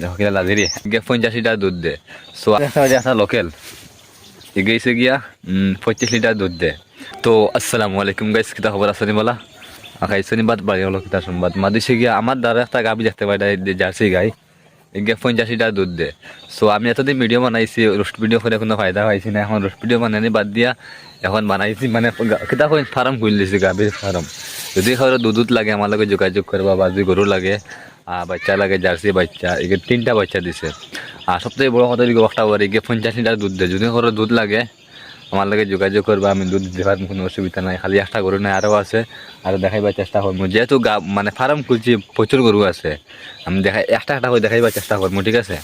দেখো কিনা লাজিরি 50 লিটার দুধ দে। সো একটা লোকেল এগিয়েছে গিয়া 25 লিটার দুধ দে। তো আসসালামু আলাইকুম গাইস, কিতা খবর আছে বলা খাইছনি বাদ বাড়ি হলো কিতা সংবাদ মাদিছে গিয়া আমার দ্বারা একটা গাবি দেখতে পাই জার্সি গাই এগিয়ে 50 লিটার দুধ দে। সো আমি এতদিন ভিডিও বানাইছি, রোস্ট ভিডিও করে কোনো ফায়দা পাইছি না, এখন রোস্ট ভিডিও বানানি বাদ দিয়া এখন বানাইছি মানে কিতা ফার্ম খুলে দিছি, গাভীর ফার্ম। যদি কারো দুধ লাগে আমার লগে যোগাযোগ করবা, বা যদি গরু লাগে বাচ্চা লাগে জার্সি বাচ্চা, এগে 3টা বাচ্চা দিছে। আর সবথেকে বড় কথা দিকে একটা বলে এগিয়ে 50 লিটার দুধ দে। যদি কারো দুধ লাগে আমার লগে যোগাযোগ করবা, আমি দুধ দেওয়ার কোনো অসুবিধা নাই। খালি একটা গরু নাই, আরও আছে, আরও দেখাইবার চেষ্টা করবো। যেহেতু ফার্ম খুলছি, প্রচুর গরু আছে, আমি একটা করে দেখাইবার চেষ্টা করবো, ঠিক আছে?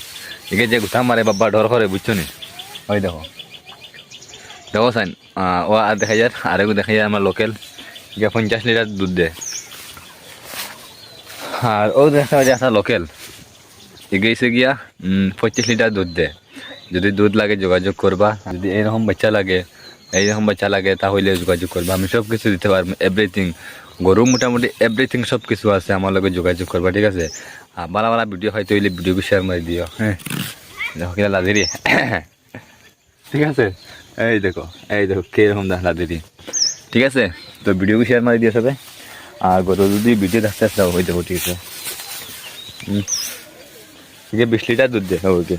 এগে যে গুথা মারে বাবা ডর করে, বুঝছো নি? ওই দেখো দেখো সাইন ও আর দেখা যায়, আরেকও দেখা যায় আমার লোকেল এগে 50 লিটার দুধ দেয়। আর ও দেখা যায় একটা লোকেল এগিয়েছে গিয়া 25 লিটার দুধ দেয়। যদি দুধ লাগে যোগাযোগ করবা, যদি এইরকম বাচ্চা লাগে তাহলে যোগাযোগ করবা, আমি সব কিছু দিতে পারবো, এভরিথিং। গরু মোটামুটি এভরিথিং সব কিছু আছে, আমার লগে যোগাযোগ করবা, ঠিক আছে? আর বালা বালা ভিডিও হয়তো হইলে ভিডিওকে শেয়ার মারি দিও। হ্যাঁ দেখো কিনা লাজিরি ঠিক আছে? এই দেখো কিরকম লাজিরি, ঠিক আছে? তো ভিডিওকে শেয়ার মারি দিও সবে। আর গরু যদি ভিডিও দেখতে আসতে হয়ে যাবো, ঠিক আছে? 20 লিটার দুধ দেয় ওকে।